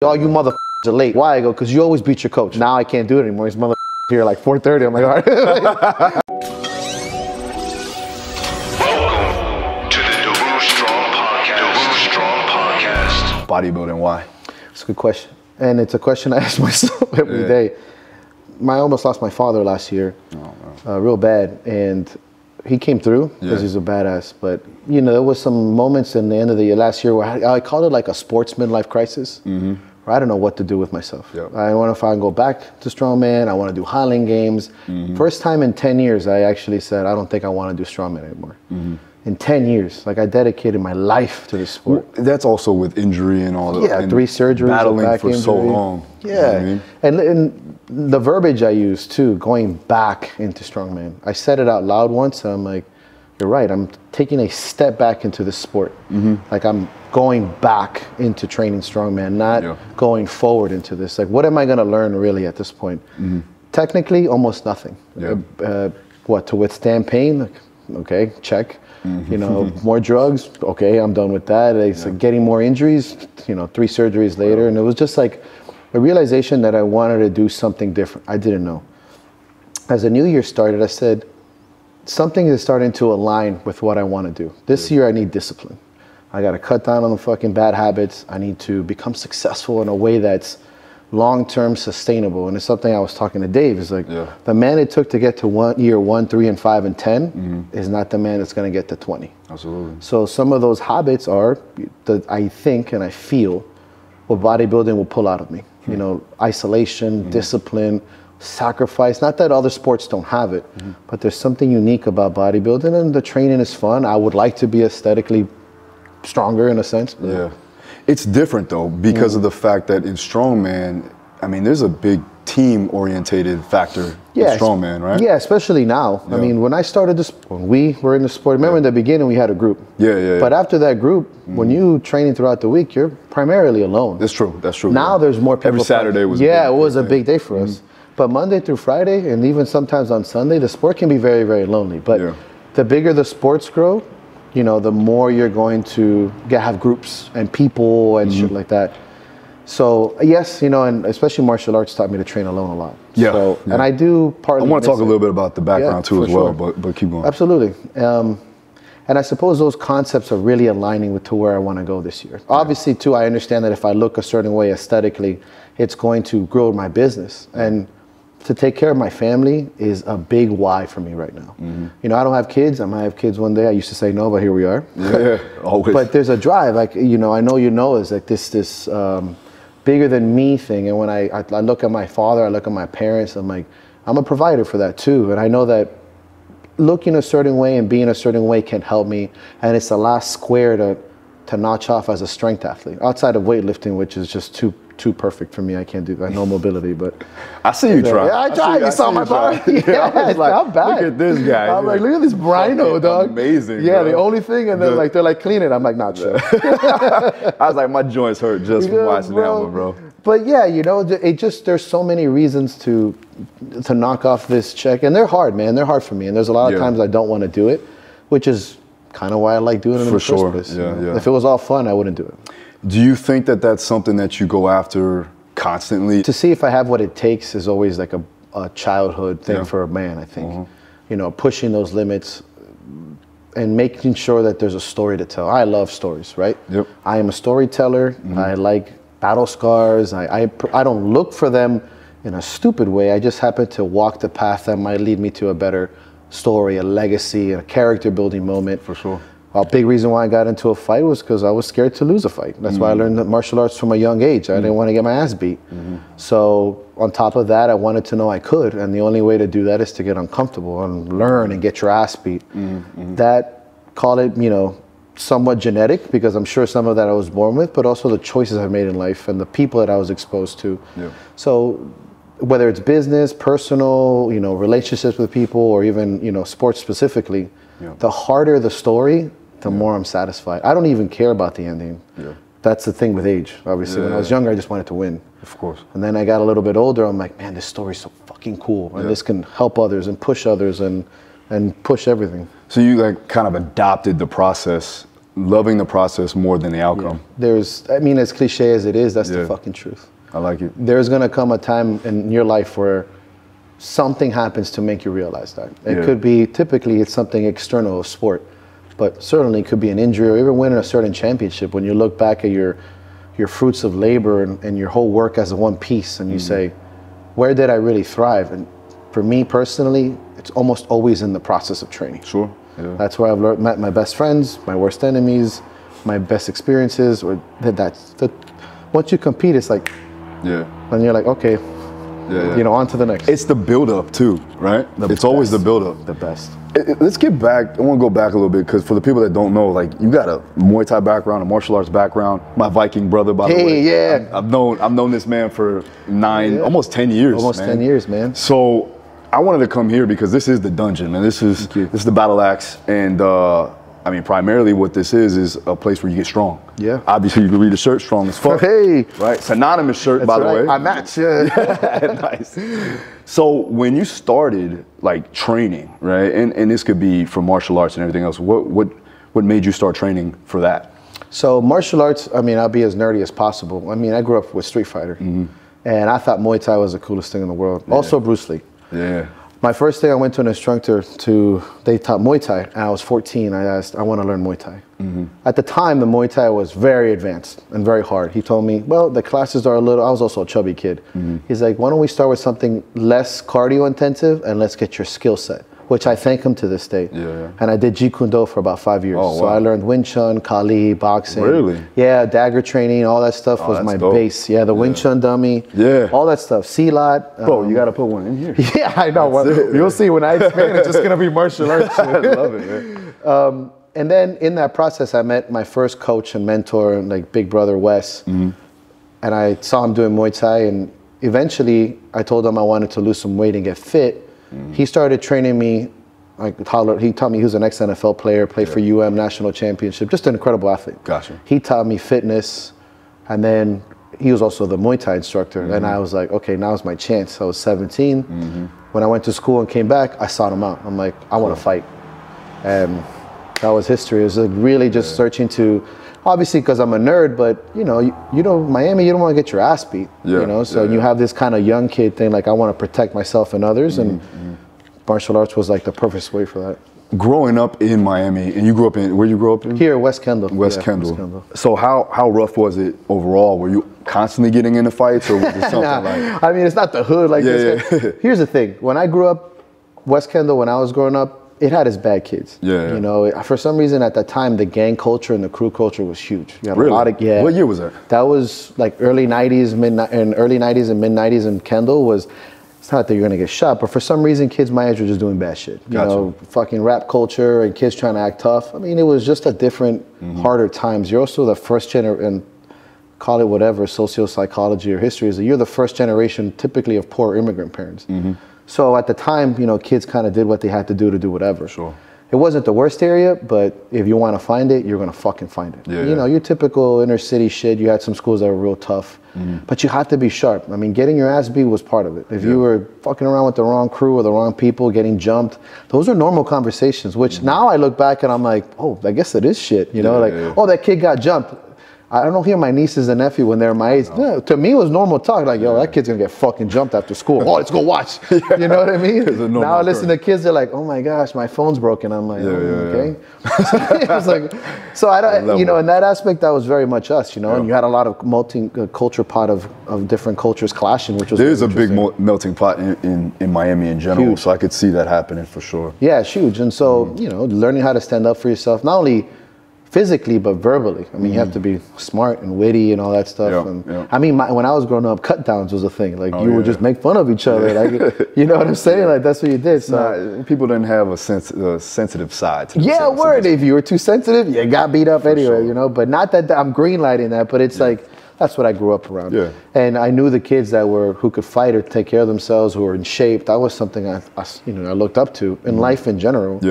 all you motherfuckers are late. Why? I go, because you always beat your coach. Now I can't do it anymore. He's motherfuckers here like 4:30. I'm like, all right. Welcome to the Daru Strong Podcast. Daru Strong Podcast. Bodybuilding, why? It's a good question. And it's a question I ask myself every day. I almost lost my father last year, real bad. And he came through because he's a badass. But, you know, there was some moments in the end of the year, last year, where I called it like a sportsman life crisis. Where I don't know what to do with myself. I wonder if I can go back to strongman. I want to do Highland Games. First time in 10 years, I actually said, I don't think I want to do strongman anymore. In 10 years, like I dedicated my life to this sport. Well, that's also with injury and all that. Yeah, 3 surgeries, battling back for injury. so long. Yeah, you know what I mean? and the verbiage I use too, going back into strongman. I said it out loud once, and I'm like, you're right. I'm taking a step back into this sport. Like I'm going back into training strongman, not going forward into this. Like, what am I going to learn really at this point? Technically, almost nothing. What, to withstand pain? Like, okay, check. You know, more drugs. Okay, I'm done with that. It's like getting more injuries. You know, 3 surgeries later, and it was just like a realization that I wanted to do something different. I didn't know. As the new year started, I said, something is starting to align with what I want to do. This year, I need discipline. I got to cut down on the fucking bad habits. I need to become successful in a way that's long-term sustainable. And it's something I was talking to Dave. It's like the man it took to get to year 1, 3, and 5, and 10 is not the man that's going to get to 20. Absolutely. So some of those habits are, I think and I feel, what bodybuilding will pull out of me. You know, isolation, discipline, sacrifice. Not that other sports don't have it, but there's something unique about bodybuilding, and the training is fun. I would like to be aesthetically stronger in a sense. It's different though, because of the fact that in strongman, I mean, there's a big team-orientated factor in strongman, right? Yeah, especially now. I mean, when I started this, when we were in the sport, remember in the beginning we had a group. But after that group, when you training throughout the week, you're primarily alone. That's true. That's true. Now there's more people. Every Saturday was it was a big day for us. But Monday through Friday, and even sometimes on Sunday, the sport can be very, very lonely. But the bigger the sports grow, you know, the more you're going to have groups and people and shit like that. So yes, you know, and especially martial arts taught me to train alone a lot. And I do partly. I want to talk a little bit about the background too as well, but keep going. Absolutely. And I suppose those concepts are really aligning to where I want to go this year. Obviously, too, I understand that if I look a certain way aesthetically, it's going to grow my business. And to take care of my family is a big why for me right now. You know, I don't have kids. I might have kids one day. I used to say no, but here we are. Always. But there's a drive. Like, you know, I know is like this bigger than me thing. And when I look at my father, I look at my parents, I'm like, I'm a provider for that too. And I know that looking a certain way and being a certain way can help me. And it's the last square to notch off as a strength athlete. Outside of weightlifting, which is just too perfect for me. I can't do that. No mobility, but I see you try. Yeah, I try. You saw my body. Yeah, like, not bad. Look at this guy. I'm like, look at this Brino, dog. Amazing. Yeah, bro. The only thing, and then they're like cleaning. I'm like, not sure. I was like, my joints hurt just from watching that one, bro. But yeah, you know, there's so many reasons to knock off this check, and they're hard, man. They're hard for me, and there's a lot of times I don't want to do it, which is kind of why I like doing it in the first place. If it was all fun, I wouldn't do it. Do you think that that's something that you go after constantly? To see if I have what it takes is always like a childhood thing for a man, I think. You know, pushing those limits and making sure that there's a story to tell. I love stories, right? I am a storyteller. I like battle scars. I don't look for them in a stupid way. I just happen to walk the path that might lead me to a better story, a legacy, a character building moment. For sure. A big reason why I got into a fight was because I was scared to lose a fight. That's why I learned martial arts from a young age. I didn't want to get my ass beat. So on top of that, I wanted to know I could. And the only way to do that is to get uncomfortable and learn and get your ass beat. That, call it, you know, somewhat genetic, because I'm sure some of that I was born with, but also the choices I've made in life and the people that I was exposed to. So whether it's business, personal, you know, relationships with people, or even, you know, sports specifically, the harder the story, the more I'm satisfied. I don't even care about the ending. That's the thing with age, obviously. When I was younger, I just wanted to win. Of course. And then I got a little bit older, I'm like, man, this story's so fucking cool. And this can help others and push others and push everything. So you like kind of adopted the process loving the process more than the outcome. I mean, as cliche as it is, that's the fucking truth. I like it. There's gonna come a time in your life where something happens to make you realize that. It could be, typically it's something external of sport, but certainly it could be an injury or even winning a certain championship. When you look back at your fruits of labor and your whole work as a one piece, and you say, where did I really thrive? And for me personally, it's almost always in the process of training. Sure. Yeah. That's where I've met my best friends, my worst enemies, my best experiences. Or once you compete, it's like, and you're like, okay, you know, on to the next. It's the build-up too, right? It's always the build-up. The best. Let's get back. I want to go back a little bit, because for the people that don't know, like, you got a Muay Thai background, a martial arts background. My Viking brother, by the way. I've known this man for almost 10 years. Almost 10 years, man. So I wanted to come here because this is the dungeon, man. This is the battle axe, and I mean, primarily what this is a place where you get strong. Yeah. Obviously, you can read the shirt, strong as fuck. Hey. Right. Synonymous shirt, by the way. I match. Yeah. Nice. So when you started like training, right, and this could be for martial arts and everything else, what made you start training for that? So martial arts, I mean, I'll be as nerdy as possible. I mean, I grew up with Street Fighter, and I thought Muay Thai was the coolest thing in the world. Also Bruce Lee. Yeah. My first day I went to an instructor they taught Muay Thai, and I was 14. I asked, I want to learn Muay Thai. At the time, the Muay Thai was very advanced and very hard. He told me, well, the classes are I was also a chubby kid. He's like, why don't we start with something less cardio intensive and let's get your skill set, which I thank him to this day. And I did Jeet Kune Do for about 5 years. So I learned Wing Chun, Kali, boxing. Really? Yeah, dagger training, all that stuff was my base. Yeah, the Wing Chun dummy. Yeah. All that stuff. Silat. Bro, you got to put one in here. Yeah, I know. You'll see when I expand, it's just going to be martial arts. I love it, man. And then in that process, I met my first coach and mentor, like big brother Wes. And I saw him doing Muay Thai, and eventually I told him I wanted to lose some weight and get fit. He started training me. He taught me he was an ex-NFL player, played for UM National Championship, just an incredible athlete. Gotcha. He taught me fitness, and then he was also the Muay Thai instructor. And I was like, okay, now's my chance. I was 17. When I went to school and came back, I sought him out. I'm like, I want to fight. And that was history. It was like really just searching to, obviously because I'm a nerd, but you know, Miami, you don't want to get your ass beat. You know, so you have this kind of young kid thing, like I want to protect myself and others, and martial arts was like the perfect way for that. Growing up in Miami, and you grew up in, where you grew up in? Here, West Kendall. West Kendall. So how rough was it overall? Were you constantly getting into fights, or was it something like? I mean, it's not the hood like this. Here's the thing. When I grew up, West Kendall, when I was growing up, it had its bad kids. You know, for some reason at that time, the gang culture and the crew culture was huge. You had a lot of, What year was that? That was like early 90s, early 90s and mid 90s, and Kendall was, it's not that you're gonna get shot, but for some reason, kids my age were just doing bad shit. You know, fucking rap culture and kids trying to act tough. I mean, it was just a different, harder times. You're also the first generation, and call it whatever, socio-psychology or history is, that you're the first generation typically of poor immigrant parents. So at the time, you know, kids kind of did what they had to do whatever. It wasn't the worst area, but if you want to find it, you're going to fucking find it. You know, your typical inner city shit, you had some schools that were real tough, but you had to be sharp. I mean, getting your ass beat was part of it. If you were fucking around with the wrong crew or the wrong people, getting jumped, those are normal conversations, which now I look back and I'm like, oh, I guess it is shit. You know, oh, that kid got jumped. I don't hear my nieces and nephew when they're my age. Yeah, to me, it was normal talk. Like, yo, that kid's gonna get fucking jumped after school. Oh, let's go watch. You know what I mean? Now I listen to kids. They're like, oh my gosh, my phone's broken. I'm like, okay. I was like, so I don't, you know, in that aspect, that was very much us. You know, and you had a lot of multi-culture pot of different cultures clashing, which was there's a big melting pot in Miami in general. So I could see that happening for sure. Yeah, it's huge. And so you know, learning how to stand up for yourself, not only physically, but verbally. I mean, you have to be smart and witty and all that stuff. I mean, when I was growing up, cut downs was a thing. Like, you would just make fun of each other. Like, you know what I'm saying? Like, that's what you did. So people didn't have a sensitive side to word. If you were too sensitive, you got beat up anyway, you know? But not that I'm green lighting that, but it's like, that's what I grew up around. And I knew the kids who could fight or take care of themselves, who were in shape. That was something I looked up to in life in general.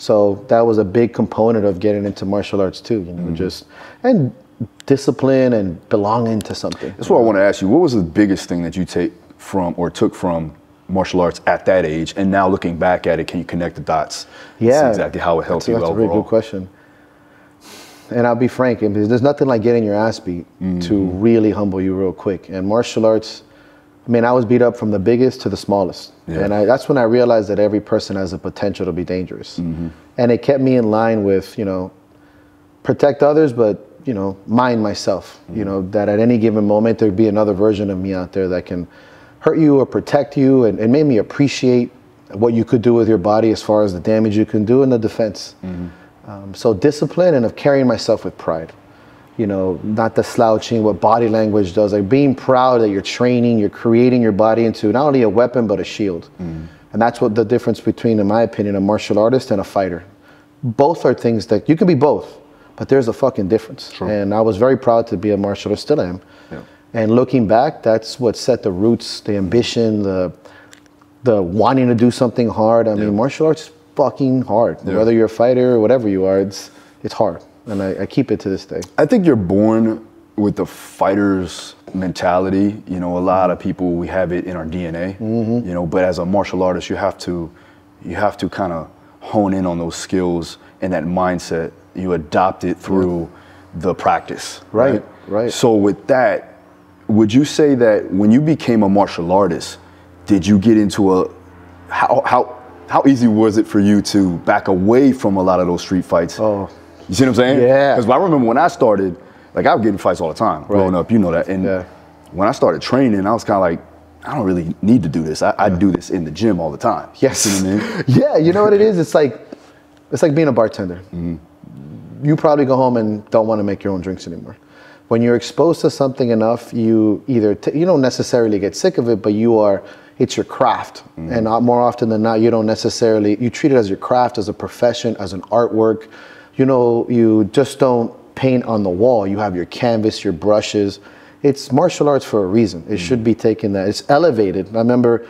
So that was a big component of getting into martial arts too, you know, just, and discipline and belonging to something. That's what I want to ask you. What was the biggest thing that you took from martial arts at that age? And now looking back at it, can you connect the dots? Yeah. See exactly how it helped you overall? That's a very good question. and I'll be frank, there's nothing like getting your ass beat to really humble you real quick. And martial arts, I mean, I was beat up from the biggest to the smallest. Yeah. And that's when I realized that every person has the potential to be dangerous. And it kept me in line with, you know, protect others, but, you know, mind myself. You know, that at any given moment, there'd be another version of me out there that can hurt you or protect you, and made me appreciate what you could do with your body as far as the damage you can do in the defense. So discipline and of carrying myself with pride. You know, not the slouching, what body language does, like being proud that you're training, you're creating your body into not only a weapon, but a shield. And that's what the difference between, in my opinion, a martial artist and a fighter. Both are things that, you can be both, but there's a fucking difference. True. And I was very proud to be a martial artist, still am. Yeah. And looking back, that's what set the roots, the ambition, the wanting to do something hard. I mean, martial arts is fucking hard. Whether you're a fighter or whatever you are, it's hard. And I keep it to this day. I think you're born with the fighter's mentality. You know, a lot of people, we have it in our DNA, you know, but as a martial artist, you have to kind of hone in on those skills and that mindset. You adopt it through the practice. Right. So with that, would you say that when you became a martial artist, did you get into how easy was it for you to back away from a lot of those street fights? Oh. You see what I'm saying? Yeah. Because I remember when I started, like I was getting fights all the time growing up, you know that. And when I started training, I was kind of like, I don't really need to do this. I do this in the gym all the time. Yes. You know what I mean? Yeah, you know what it is? It's like being a bartender. You probably go home and don't want to make your own drinks anymore. When you're exposed to something enough, you either, you don't necessarily get sick of it, but it's your craft. And more often than not, you don't necessarily, you treat it as your craft, as a profession, as an artwork. You know, you just don't paint on the wall. You have your canvas, your brushes. It's martial arts for a reason. It should be taken that. It's elevated. I remember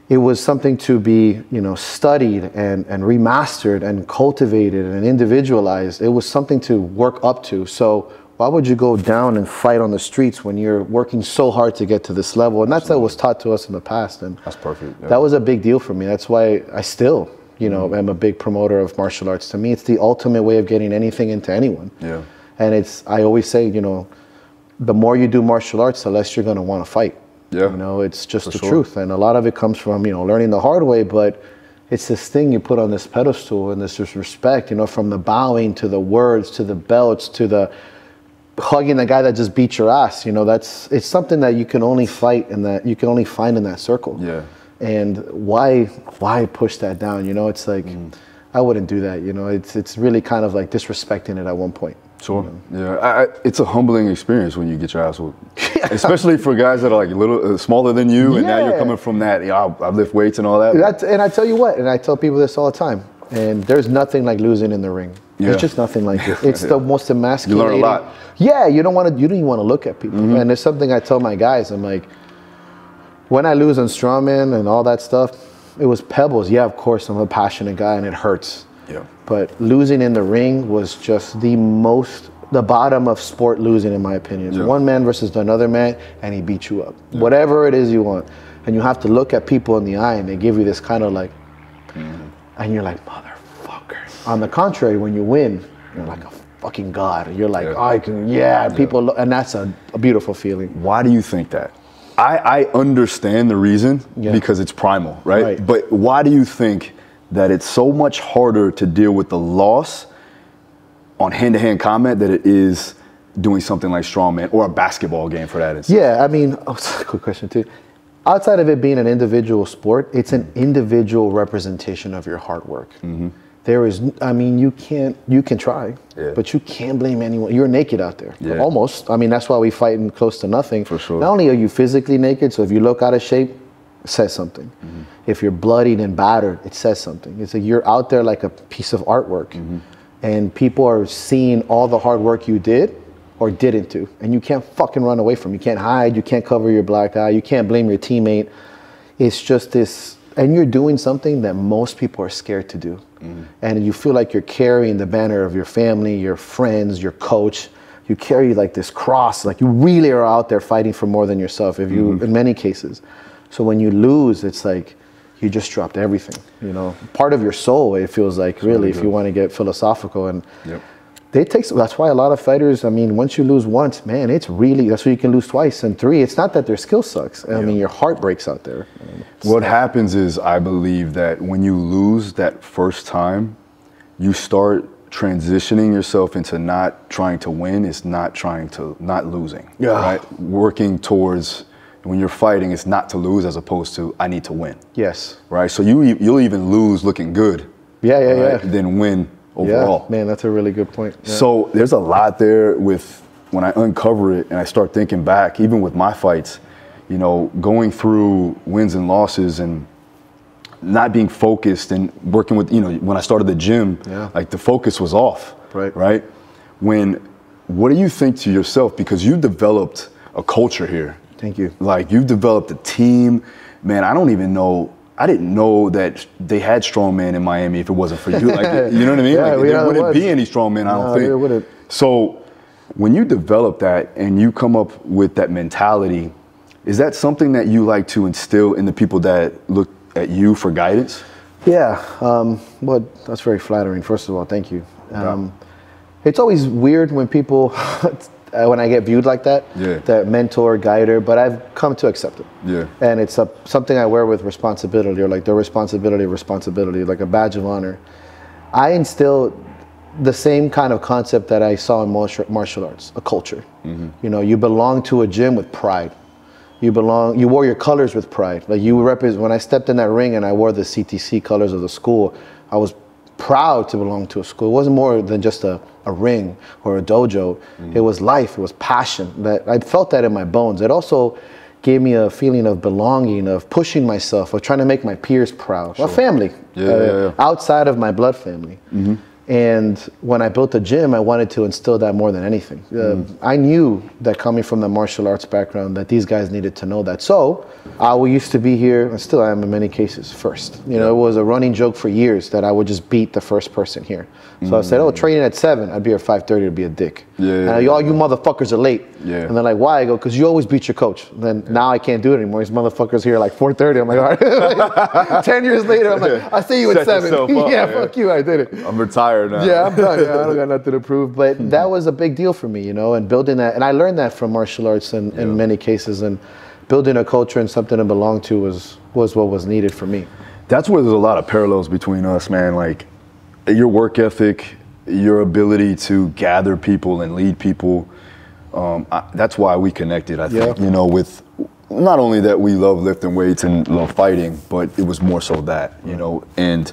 it was something to be, you know, studied and remastered and cultivated and individualized. It was something to work up to. So why would you go down and fight on the streets when you're working so hard to get to this level? And that's what was taught to us in the past. And that's perfect. Yeah. That was a big deal for me. That's why I still, you know, I'm a big promoter of martial arts. To me, it's the ultimate way of getting anything into anyone. Yeah. And I always say, you know, the more you do martial arts, the less you're going to want to fight. Yeah. You know, it's just the truth. And a lot of it comes from, you know, learning the hard way, but it's this thing you put on this pedestal and this respect, you know, from the bowing to the words, to the belts, to the hugging the guy that just beat your ass. You know, it's something that you can only fight and that you can only find in that circle. Yeah. And why push that down? You know, it's like, I wouldn't do that. You know, it's really kind of like disrespecting it at one point. Sure. You know? Yeah, it's a humbling experience when you get your ass whooped, especially for guys that are like a little smaller than you, and now you're coming from that. I lift weights and all that. And I tell you what, and I tell people this all the time. And there's nothing like losing in the ring. There's just nothing like it. It's the most emasculating. You learn a lot. Yeah, you don't even want to look at people. And there's something I tell my guys. I'm like, when I lose on Strongman and all that stuff, it was pebbles. Yeah, of course, I'm a passionate guy and it hurts. Yeah. But losing in the ring was just the bottom of sport losing, in my opinion. It's one man versus another man, and he beat you up. Yeah. Whatever it is you want. And you have to look at people in the eye, and they give you this kind of like, and you're like, motherfucker. On the contrary, when you win, you're like a fucking god. You're like, I can, people, and that's a beautiful feeling. Why do you think that? I understand the reason because it's primal, right? But why do you think that it's so much harder to deal with the loss on hand-to-hand combat than it is doing something like Strongman or a basketball game for that instance? Yeah, I mean, that's a good question too. Outside of it being an individual sport, it's an individual representation of your hard work. There is, I mean, you can try, but you can't blame anyone. You're naked out there, almost. I mean, that's why we fight in close to nothing. For sure. Not only are you physically naked, so if you look out of shape, it says something. If you're bloodied and battered, it says something. It's like you're out there like a piece of artwork, and people are seeing all the hard work you did or didn't do, and you can't fucking run away from it. You can't hide, you can't cover your black eye, you can't blame your teammate. It's just this, and you're doing something that most people are scared to do. And you feel like you're carrying the banner of your family, your friends, your coach. You carry like this cross, like you really are out there fighting for more than yourself, if you, in many cases. So when you lose, it's like you just dropped everything, you know. Part of your soul, it feels like, really, if you want to get philosophical. And That's why a lot of fighters, I mean, once you lose once, man, it's really, that's why you can lose twice. And 3, it's not that their skill sucks. I mean, your heart breaks out there. What happens is, I believe that when you lose that first time, you start transitioning yourself into not trying to win. It's not losing. Yeah. Right? Working towards, when you're fighting, it's not to lose as opposed to I need to win. Yes. Right? So you'll even lose looking good. Yeah. Than win overall. Yeah, man, that's a really good point. Yeah. So there's a lot there with, when I uncover it and I start thinking back, even with my fights, you know, going through wins and losses and not being focused and working with, you know, when I started the gym, like the focus was off. Right? What do you think to yourself? Because you developed a culture here. Thank you. Like, you've developed a team. Man, I didn't know that they had strongman in Miami if it wasn't for you. Like, you know what I mean? Yeah, like, there wouldn't be any strongman, I don't think. There wouldn't. So when you develop that and you come up with that mentality, is that something that you like to instill in the people that look at you for guidance? Yeah, well, that's very flattering. First of all, thank you. It's always weird when people, when I get viewed like that, that mentor, guider, but I've come to accept it. Yeah. And it's something I wear with responsibility, or like the responsibility, like a badge of honor. I instill the same kind of concept that I saw in martial arts, a culture. You know, you belong to a gym with pride. You wore your colors with pride. Like, you represent, when I stepped in that ring and I wore the CTC colors of the school, I was proud to belong to a school. It wasn't more than just a ring or a dojo. It was life, it was passion. That I felt that in my bones. It also gave me a feeling of belonging, of pushing myself, of trying to make my peers proud. A family, outside of my blood family. And when I built the gym, I wanted to instill that more than anything. I knew that coming from the martial arts background, that these guys needed to know that. So I used to be here, and still I am in many cases, first. You know, it was a running joke for years that I would just beat the first person here. So I said, oh, training at 7, I'd be here at 5:30 to be a dick. And all you motherfuckers are late. And they're like, why? I go, because you always beat your coach. And then now I can't do it anymore. These motherfuckers here at like 4:30. I'm like, all right. 10 years later, I'm like, I'll see you at 7. Fuck you, I did it. I'm retired now. Yeah, I'm done. I don't got nothing to prove. But that was a big deal for me, you know, and building that. And I learned that from martial arts in many cases. And building a culture and something to belong to was what was needed for me. That's where there's a lot of parallels between us, man. Like, your work ethic, your ability to gather people and lead people. That's why we connected, I think, you know, with not only that we love lifting weights and love fighting, but it was more so that, you know. And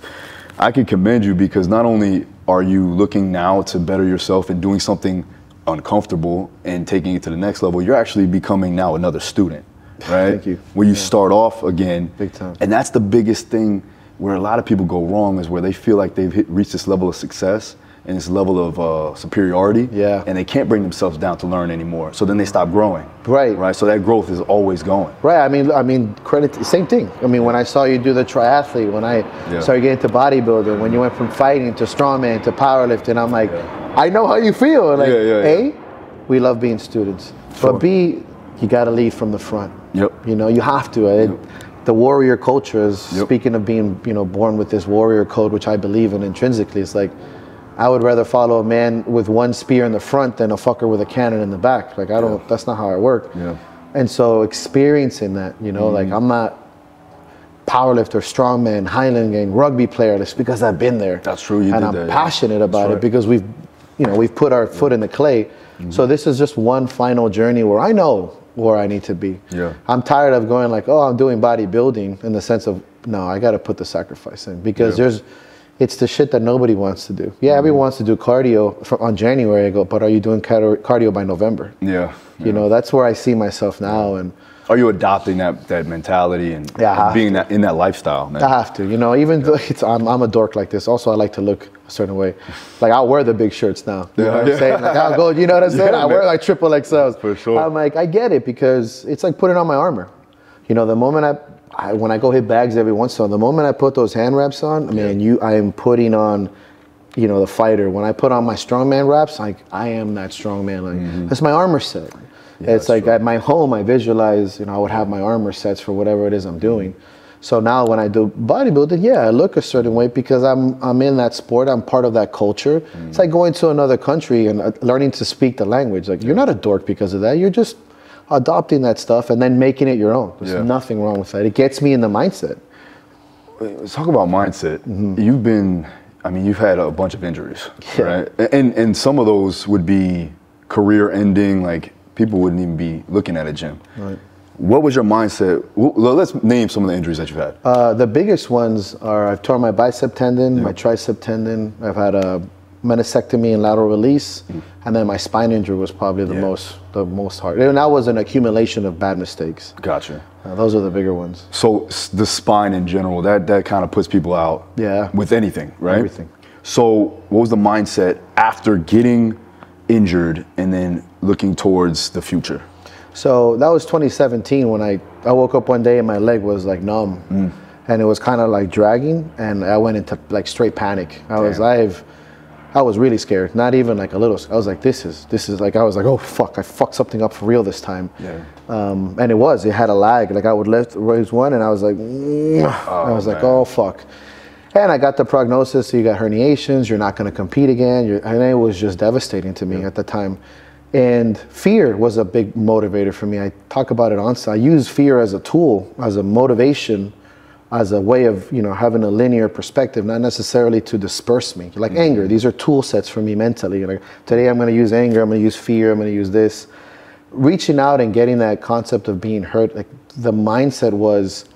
I can commend you, because not only are you looking now to better yourself and doing something uncomfortable and taking it to the next level, you're actually becoming now another student, right? Thank you. Where you start off again. Big time. And that's the biggest thing where a lot of people go wrong, is where they feel like they've reached this level of success and this level of superiority, and they can't bring themselves down to learn anymore. So then they stop growing. Right. So that growth is always going. Right. I mean, same thing. I mean, when I saw you do the triathlete, when I started getting into bodybuilding, when you went from fighting to strongman to powerlifting, I'm like, I know how you feel. Like, A, we love being students, but B, you got to lead from the front. You know, you have to. The warrior culture is, speaking of being, you know, born with this warrior code, which I believe in intrinsically, it's like, I would rather follow a man with one spear in the front than a fucker with a cannon in the back. Like, I don't, that's not how I work. And so experiencing that, you know, like, I'm not powerlifter, strongman, Highland gang, rugby player, just because I've been there. That's true, you and did I'm that, passionate about it, because we've put our foot in the clay. So this is just one final journey where I know where I need to be. I'm tired of going like, oh, I'm doing bodybuilding, in the sense of, no, I got to put the sacrifice in, because it's the shit that nobody wants to do. Everyone wants to do cardio on January. I go, but are you doing cardio by November? You know, that's where I see myself now. And are you adopting that mentality and being in that lifestyle, man? I have to, you know, even though I'm a dork like this. Also, I like to look a certain way. Like, I'll wear the big shirts now. You know what I'm saying? Like, I'll go, you know what I'm saying? I wear like triple XLs. For sure. I'm like, I get it, because it's like putting on my armor. You know, the moment when I go hit bags every once in a while, the moment I put those hand wraps on, man, I am putting on, you know, the fighter. When I put on my strongman wraps, like, I am that strongman. Like, that's my armor set. It's like, at my home, I visualize, you know, I would have my armor sets for whatever it is I'm doing. So now when I do bodybuilding, yeah, I look a certain way because I'm in that sport. I'm part of that culture. It's like going to another country and learning to speak the language. Like you're not a dork because of that. You're just adopting that stuff and then making it your own. There's nothing wrong with that. It gets me in the mindset. Let's talk about mindset. You've had a bunch of injuries, right? And some of those would be career ending. Like people wouldn't even be looking at a gym. Right. What was your mindset? Well, let's name some of the injuries that you've had. The biggest ones are I've torn my bicep tendon, my tricep tendon. I've had a meniscectomy and lateral release, and then my spine injury was probably the most hard. And that was an accumulation of bad mistakes. Gotcha. Those are the bigger ones. So the spine in general, that kind of puts people out. Yeah. With anything, right? Everything. So what was the mindset after getting injured and then looking towards the future? So that was 2017 when I woke up one day and my leg was like numb, and it was kind of like dragging, and I went into like straight panic. I was really scared, not even like a little. I was like, this is like, I was like, oh fuck, I fucked something up for real this time. Yeah. And it had a lag. Like I would raise one, and I was like, like, oh fuck. And I got the prognosis. So you got herniations. You're not going to compete again. And it was just devastating to me at the time. And fear was a big motivator for me. I talk about it on. I use fear as a tool, as a motivation, as a way of having a linear perspective, not necessarily to disperse me. Like anger, these are tool sets for me mentally. Like today I'm going to use anger. I'm going to use fear. I'm going to use this. Reaching out and getting that concept of being hurt. Like the mindset was,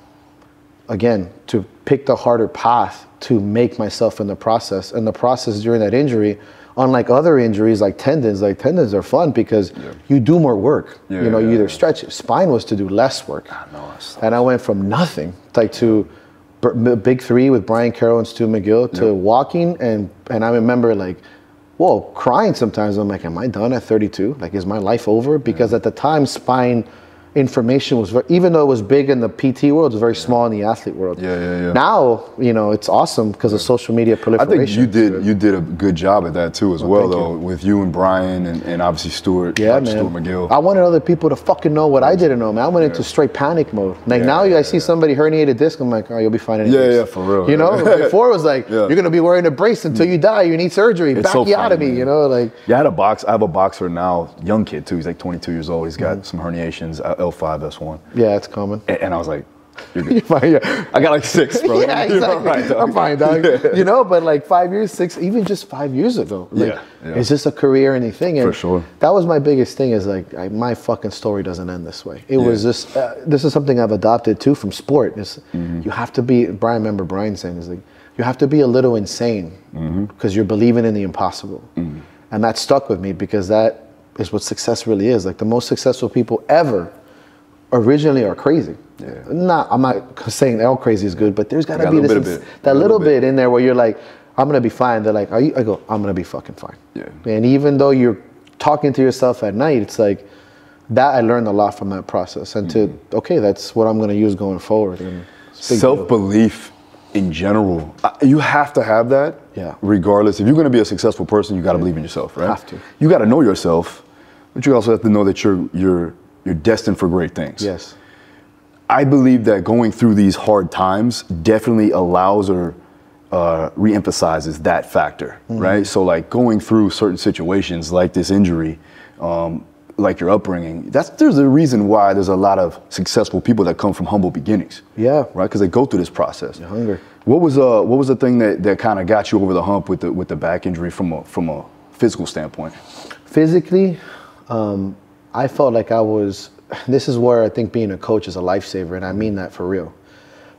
again, to pick the harder path to make myself in the process. And the process during that injury, unlike other injuries like tendons are fun because you do more work. You either stretch it. Spine was to do less work. And I went from nothing to big three with Brian Carroll and Stu McGill to walking. And I remember crying sometimes. I'm like, am I done at 32? Like, is my life over? Because at the time, spine information was even though it was big in the PT world, it was very small in the athlete world. Now, it's awesome because of social media proliferation. I think you did a good job at that too as well though, with you and Brian and obviously Stuart McGill. I wanted other people to fucking know what I didn't know, man. I went into straight panic mode. Like I see somebody herniated disc, I'm like, oh, you'll be fine anyways. Yeah, for real. Before it was like, you're gonna be wearing a brace until you die, you need surgery, backiotomy, like. Yeah, I have a boxer now, young kid too, he's like 22 years old, he's got some herniations, L5, S1. Yeah, it's common. And I was like, you're good. You're fine, I got like 6, bro. Yeah, exactly. Right, I'm fine, dog. But like 5 years, 6, even just 5 years ago. It's just a career-ending thing. And for sure. That was my biggest thing is like, my fucking story doesn't end this way. It was just, this is something I've adopted too from sport. You have to be, I remember Brian saying, is like, you have to be a little insane because you're believing in the impossible. And that stuck with me because that is what success really is. Like the most successful people ever originally are crazy. I'm not saying all crazy is good, but there's got to be this little bit in there where you're like, I'm gonna be fine. They're like, I go, I'm gonna be fucking fine. And even though you're talking to yourself at night, it's like that. I learned a lot from that process, and that's what I'm gonna use going forward. And self-belief in general, you have to have that. Regardless, if you're gonna be a successful person, you got to believe in yourself, right? Have to. You got to know yourself, but you also have to know that you're destined for great things. Yes. I believe that going through these hard times definitely allows or reemphasizes that factor, right? So like going through certain situations like this injury, like your upbringing, there's a reason why there's a lot of successful people that come from humble beginnings. Right? Because they go through this process. You're hungry. What was the thing that kind of got you over the hump with the back injury from a physical standpoint? Physically, I felt like this is where I think being a coach is a lifesaver, and I mean that for real.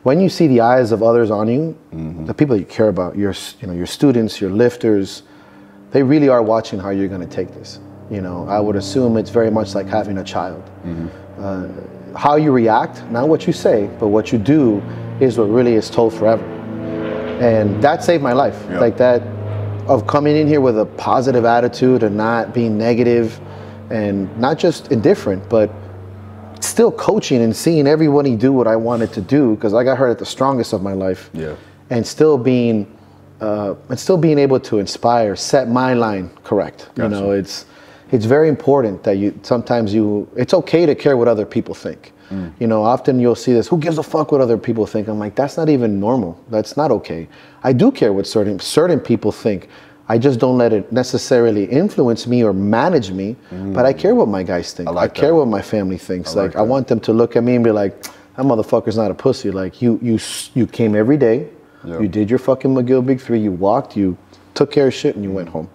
When you see the eyes of others on you, the people you care about, your students, your lifters, they really are watching how you're going to take this. I would assume it's very much like having a child. How you react, not what you say, but what you do is what really is told forever. And that saved my life. Like that, of coming in here with a positive attitude and not being negative and not just indifferent, but still coaching and seeing everybody do what I wanted to do, because I got hurt at the strongest of my life. And still being able to inspire, set my line correct. It's very important that it's okay to care what other people think. You know, often you'll see this, who gives a fuck what other people think? I'm like, that's not even normal. That's not okay. I do care what certain people think. I just don't let it necessarily influence me or manage me, but I care what my guys think. I care what my family thinks. Like I want them to look at me and be like, that motherfucker's not a pussy. Like you came every day, you did your fucking McGill Big 3, you walked, you took care of shit, and you went home.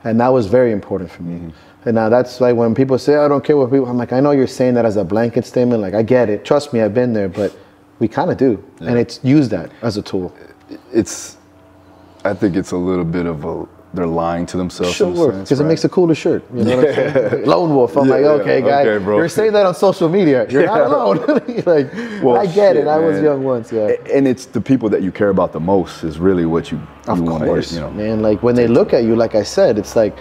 And that was very important for me. And now that's like when people say, I don't care what people, I'm like, I know you're saying that as a blanket statement. Like I get it. Trust me, I've been there, but we kind of do. And it's use that as a tool. I think it's a little bit of they're lying to themselves. Sure, because it makes a cooler shirt. You know what I'm saying? Lone wolf. I'm like, okay, guy, bro. You're saying that on social media. You're not alone. Like, well, I get it. I was young once, And it's the people that you care about the most is really what you want to hear, you know. Man, like when they look at you, like I said, it's like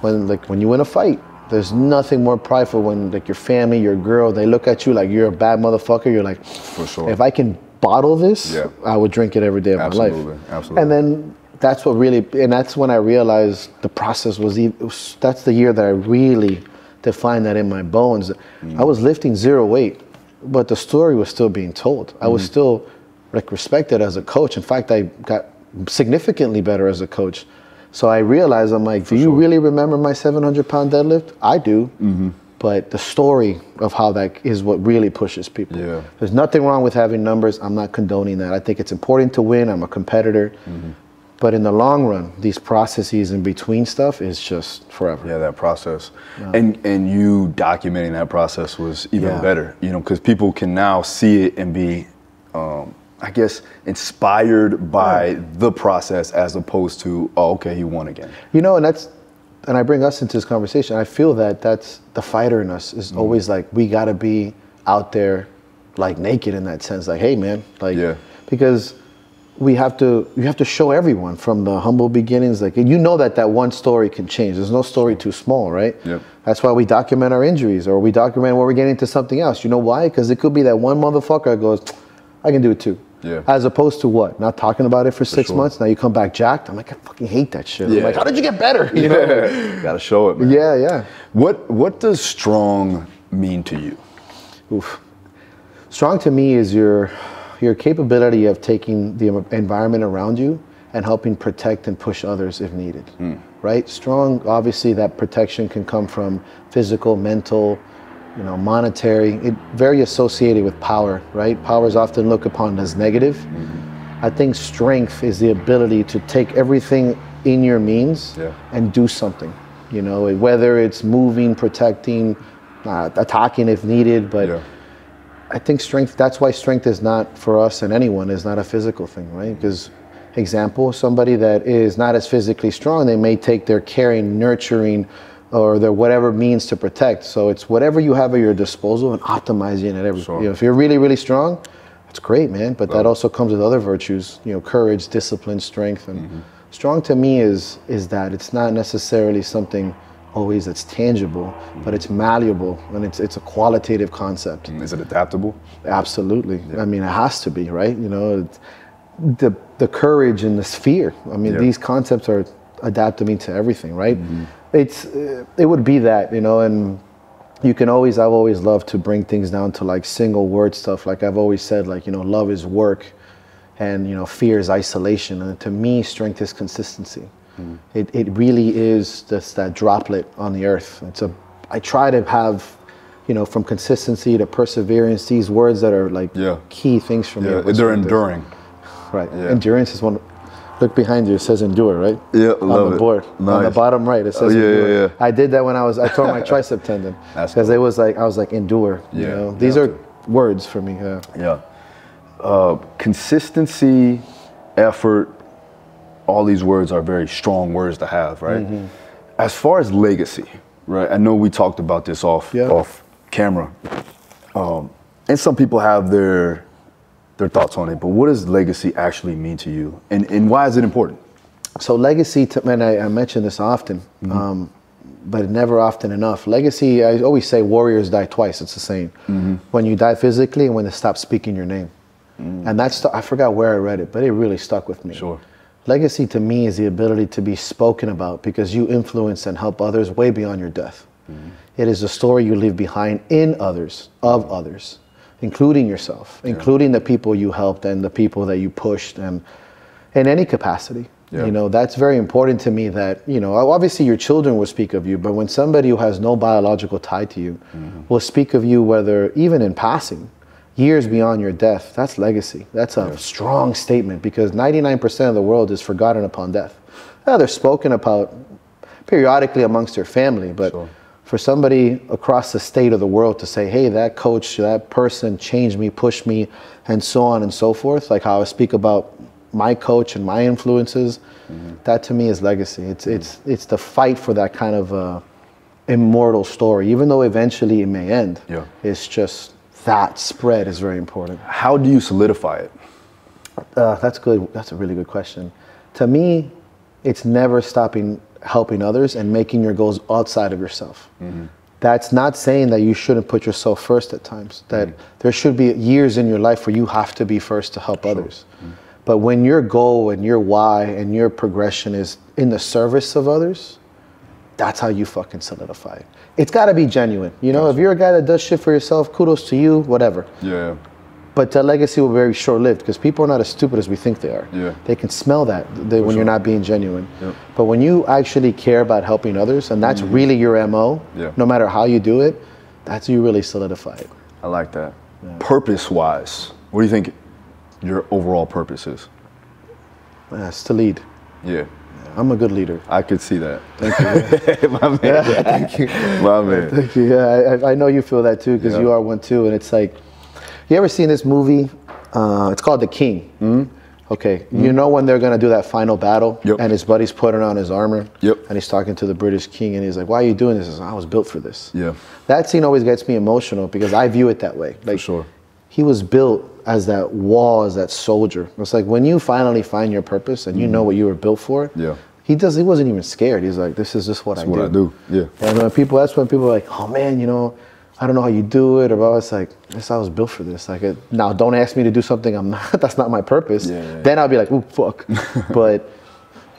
when you win a fight, there's nothing more prideful when like your family, your girl, they look at you like you're a bad motherfucker. You're like, for sure. If I can bottle this, I would drink it every day of my life. Absolutely. And then that's what really, and that's when I realized the process that's the year that I really defined that in my bones. I was lifting 0 weight, but the story was still being told. I was still like respected as a coach. In fact, I got significantly better as a coach. So I realized, I'm like, do you really remember my 700-pound deadlift? I do. But the story of how that is what really pushes people. There's nothing wrong with having numbers. I'm not condoning that. I think it's important to win. I'm a competitor. But in the long run, these processes in between stuff is just forever. Yeah, that process. And you documenting that process was even better, you know, because people can now see it and be, I guess, inspired by the process as opposed to, oh, okay, he won again. You know, and I bring us into this conversation. I feel that that's the fighter in us is always like, we got to be out there like naked in that sense. Like, hey, man, like, because you have to show everyone from the humble beginnings. Like, you know that one story can change. There's no story too small, right? That's why we document our injuries or we document when we're getting into something else. You know why? Because it could be that one motherfucker that goes, I can do it too. As opposed to what? Not talking about it for 6 months. Now you come back jacked. I'm like, I fucking hate that shit. I'm like, how did you get better? You know? Gotta show it, man. Yeah. What does strong mean to you? Oof. Strong to me is your capability of taking the environment around you and helping protect and push others if needed, right? Strong, obviously that protection can come from physical, mental, you know, monetary, very associated with power, right? Power is often looked upon as negative. I think strength is the ability to take everything in your means and do something, you know, whether it's moving, protecting, attacking if needed, but I think strength, that's why strength is not for us and anyone is not a physical thing, right? Because example, somebody that is not as physically strong, they may take their caring, nurturing, or their whatever means to protect. So it's whatever you have at your disposal and optimizing it every. You know, if you're really, really strong, that's great, man. But that also comes with other virtues, you know, courage, discipline, strength. And strong to me is that it's not necessarily something always that's tangible, but it's malleable and it's a qualitative concept. Is it adaptable? Absolutely. I mean, it has to be, right? You know, the courage and the fear. I mean, these concepts are adapting to everything, right? It would be that, you know, and I've always loved to bring things down to like single word stuff. Like I've always said, like, you know, love is work and, you know, fear is isolation. And to me, strength is consistency. It really is just that droplet on the earth. I try to have, you know, from consistency to perseverance, these words that are like key things for me. They're enduring. Right. Endurance is one. Look behind you, it says endure, right? On the board. Nice. On the bottom right, it says endure. I did that when I tore my tricep tendon. Because it was like, I was like, endure. You know? These are words for me. Consistency, effort, all these words are very strong words to have, right? As far as legacy, right? I know we talked about this off camera. And some people have their thoughts on it, but what does legacy actually mean to you? And why is it important? So legacy, and I mention this often, but never often enough. Legacy, I always say warriors die twice, it's the saying. When you die physically and when they stop speaking your name. And that's, I forgot where I read it, but it really stuck with me. Legacy to me is the ability to be spoken about because you influence and help others way beyond your death. It is a story you leave behind in others, of others. including yourself, including the people you helped and the people that you pushed, and in any capacity. Yeah. You know, that's very important to me that, you know, obviously your children will speak of you, but when somebody who has no biological tie to you will speak of you, whether even in passing, years beyond your death, that's legacy. That's a strong statement, because 99% of the world is forgotten upon death. They're spoken about periodically amongst your family, but for somebody across the state of the world to say, hey, that coach, that person changed me, pushed me, and so on and so forth, like how I speak about my coach and my influences, that to me is legacy. It's the fight for that kind of immortal story, even though eventually it may end. It's just that spread is very important. How do you solidify it? That's good. That's a really good question. To me, it's never stopping helping others and making your goals outside of yourself. That's not saying that you shouldn't put yourself first at times, that there should be years in your life where you have to be first to help others. But when your goal and your why and your progression is in the service of others, that's how you fucking solidify it. It's got to be genuine. You know, if you're a guy that does shit for yourself, kudos to you, whatever. But that legacy will be very short-lived, because people are not as stupid as we think they are. They can smell that when you're not being genuine. But when you actually care about helping others, and that's really your MO, no matter how you do it, that's how you really solidify it. I like that. Purpose-wise, what do you think your overall purpose is? It's to lead. I'm a good leader. I could see that. Thank you. My man. Thank you. My man. Thank you. Yeah, I know you feel that too, because you are one too. And it's like, you ever seen this movie? It's called The King. Okay, you know when they're gonna do that final battle, and his buddy's putting on his armor, and he's talking to the British king, and he's like, "Why are you doing this?" He says, "I was built for this." That scene always gets me emotional, because I view it that way. Like, he was built as that wall, as that soldier. It's like when you finally find your purpose and you know what you were built for. He wasn't even scared. He's like, "This is just what I do." And when people, that's when people are like, "Oh man, you know, I don't know how you do it," or I was like, "I was built for this." Like, now don't ask me to do something I'm not. That's not my purpose. Then I'll be like, "Ooh, fuck." But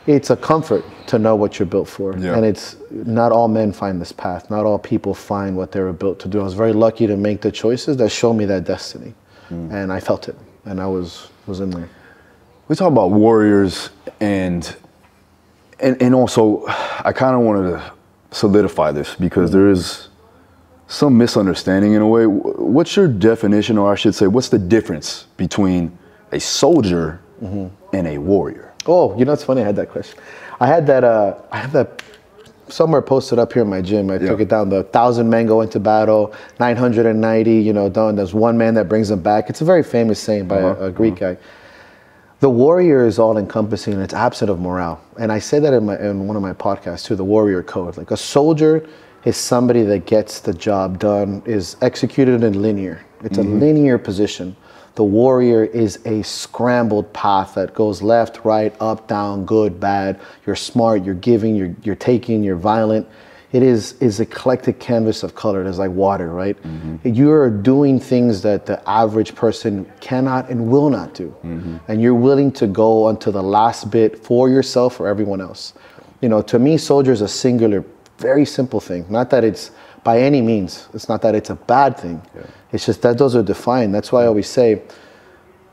it's a comfort to know what you're built for, and it's not all men find this path. Not all people find what they were built to do. I was very lucky to make the choices that show me that destiny, and I felt it, and I was in there. We talk about warriors, and also, I kind of wanted to solidify this, because there is some misunderstanding in a way. What's your definition, or I should say, what's the difference between a soldier and a warrior? Oh, you know, it's funny. I had that question. I have that somewhere posted up here in my gym. I took it down. The 1,000 men go into battle, 990. You know, done. There's one man that brings them back. It's a very famous saying by a Greek guy. The warrior is all encompassing, and it's absent of morale. And I say that in one of my podcasts too. The warrior code. Like, a soldier is somebody that gets the job done, is executed in linear. It's a linear position. The warrior is a scrambled path that goes left, right, up, down, good, bad. You're smart, you're giving, you're taking, you're violent. It is eclectic canvas of color. It's like water, right? You're doing things that the average person cannot and will not do. And you're willing to go unto the last bit for yourself or everyone else. You know, to me, soldier is a singular, very simple thing. Not that it's by any means, it's not that it's a bad thing. It's just that those are defined. That's why I always say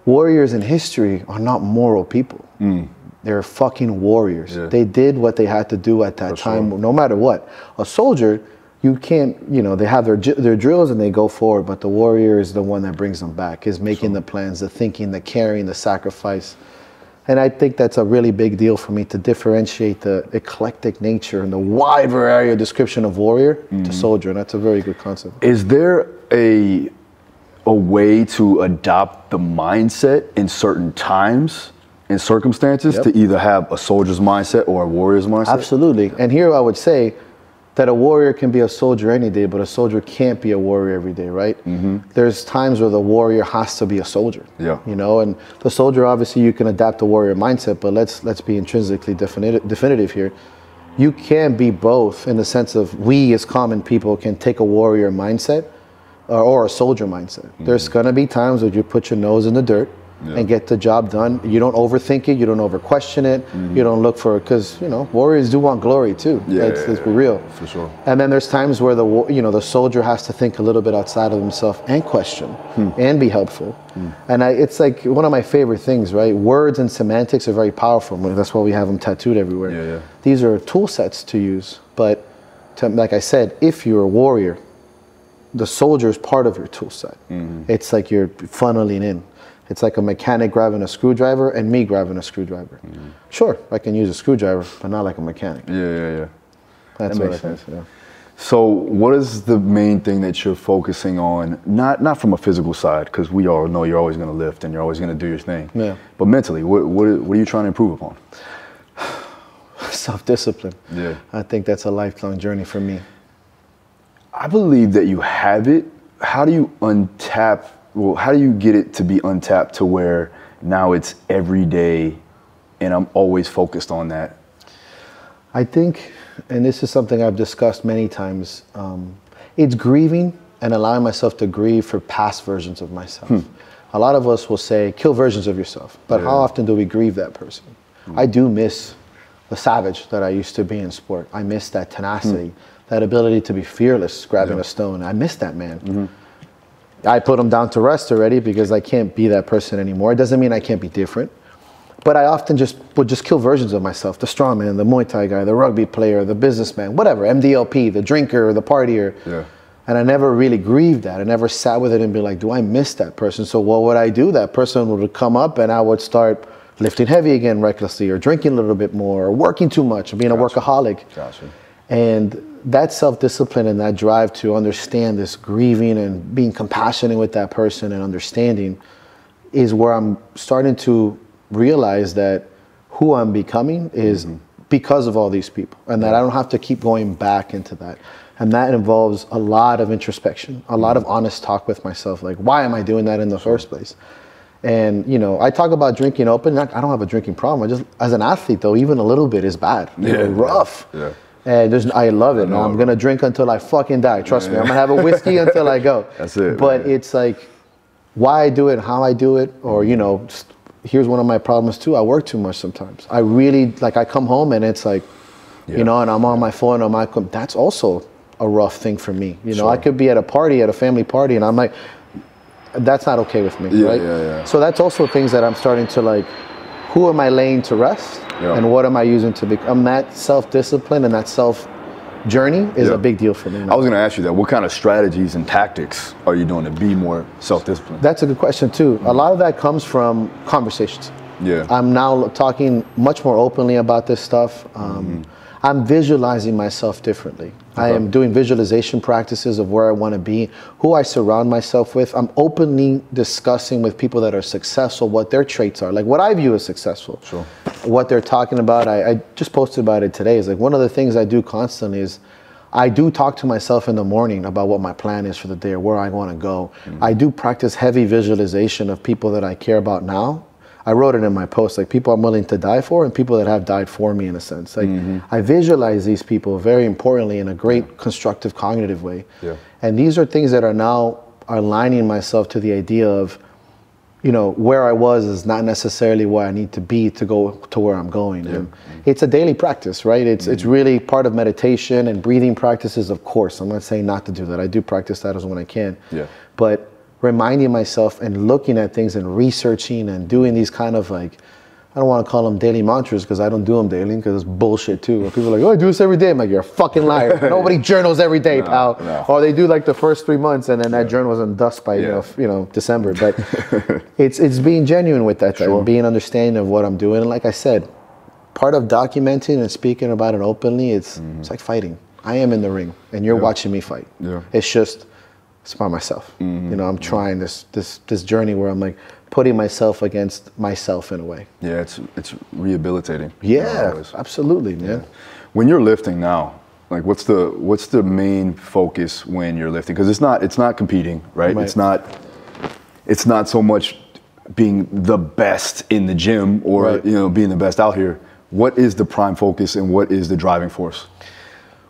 warriors in history are not moral people. They're fucking warriors. They did what they had to do at that time, no matter what. A soldier, you can't, you know, they have their drills and they go forward, but the warrior is the one that brings them back, is making the plans, the thinking, the carrying, the sacrifice. And I think that's a really big deal for me, to differentiate the eclectic nature and the wide variety of description of warrior to soldier. And that's a very good concept. Is there a way to adopt the mindset in certain times and circumstances to either have a soldier's mindset or a warrior's mindset? Absolutely. And here I would say that a warrior can be a soldier any day, but a soldier can't be a warrior every day, right? There's times where the warrior has to be a soldier. You know, and the soldier, obviously you can adapt the warrior mindset, but let's be intrinsically definitive here. You can be both, in the sense of, we as common people can take a warrior mindset or a soldier mindset. There's gonna be times where you put your nose in the dirt and get the job done. You don't overthink it. You don't over question it. You don't look for, because, you know, warriors do want glory too. Let's be real. For sure. And then there's times where the soldier has to think a little bit outside of himself and question and be helpful. And it's like one of my favorite things, right? Words and semantics are very powerful. That's why we have them tattooed everywhere. These are tool sets to use. But like I said, if you're a warrior, the soldier is part of your tool set. It's like you're funneling in. It's like a mechanic grabbing a screwdriver and me grabbing a screwdriver. Sure, I can use a screwdriver, but not like a mechanic. That's what I think. So what is the main thing that you're focusing on? Not from a physical side, because we all know you're always going to lift and you're always going to do your thing. But mentally, what are you trying to improve upon? Self-discipline. I think that's a lifelong journey for me. I believe that you have it. How do you untap? Well, how do you get it to be untapped to where now it's every day and I'm always focused on that? I think, and this is something I've discussed many times, it's grieving and allowing myself to grieve for past versions of myself. A lot of us will say, kill versions of yourself, but how often do we grieve that person? I do miss the savage that I used to be in sport. I miss that tenacity, that ability to be fearless, grabbing a stone. I miss that man. I put him down to rest already because I can't be that person anymore. It doesn't mean I can't be different. But I often would just kill versions of myself. The strongman, the Muay Thai guy, the rugby player, the businessman, whatever, MDLP, the drinker, the partier. And I never really grieved that. I never sat with it and be like, do I miss that person? So what would I do? That person would come up and I would start lifting heavy again recklessly, or drinking a little bit more, or working too much, or being a workaholic. And that self-discipline and that drive to understand this grieving and being compassionate with that person and understanding is where I'm starting to realize that who I'm becoming is because of all these people, and that I don't have to keep going back into that. And that involves a lot of introspection, a lot of honest talk with myself, like, why am I doing that in the first place? And, you know, I talk about drinking open. I don't have a drinking problem. I just, as an athlete, though, even a little bit is bad. Rough. And I love it. I'm going to drink until I fucking die. Trust me. I'm going to have a whiskey until I go. That's it. But it's like why I do it, how I do it, or, you know, just, here's one of my problems too. I work too much sometimes. I really, like, I come home and it's like, you know, and I'm on my phone on my, that's also a rough thing for me. You know, I could be at a party, at a family party, and I'm like, that's not okay with me, right? So that's also things that I'm starting to, like, who am I laying to rest? And what am I using to become? That self-discipline and that self-journey is a big deal for me now. I was going to ask you that. What kind of strategies and tactics are you doing to be more self-disciplined? That's a good question too. A lot of that comes from conversations. I'm now talking much more openly about this stuff. I'm visualizing myself differently. I am doing visualization practices of where I want to be, who I surround myself with. I'm openly discussing with people that are successful what their traits are, like what I view as successful. What they're talking about. I just posted about it today. It's like one of the things I do constantly is I do talk to myself in the morning about what my plan is for the day or where I want to go. I do practice heavy visualization of people that I care about now. I wrote it in my post, like people I'm willing to die for and people that have died for me in a sense. Like I visualize these people very importantly in a great constructive cognitive way. And these are things that are now aligning myself to the idea of, you know, where I was is not necessarily where I need to be to go to where I'm going. And it's a daily practice, right? It's really part of meditation and breathing practices, of course. I'm not saying not to do that. I do practice that as when I can. But reminding myself and looking at things and researching and doing these kind of, like, I don't want to call them daily mantras because I don't do them daily because it's bullshit too. People are like, oh, I do this every day. I'm like, you're a fucking liar. Nobody journals every day, pal. Or they do like the first 3 months and then that journal was in dust by you know December. But it's being genuine with that, being understanding of what I'm doing. And like I said, part of documenting and speaking about it openly, it's like fighting. I am in the ring and you're watching me fight. It's just, it's by myself. You know, I'm trying this journey where I'm like putting myself against myself in a way. It's rehabilitating. Absolutely, man. When you're lifting now, like what's the main focus when you're lifting? Because it's not competing, right? It's not so much being the best in the gym or you know, being the best out here. What is the prime focus and what is the driving force?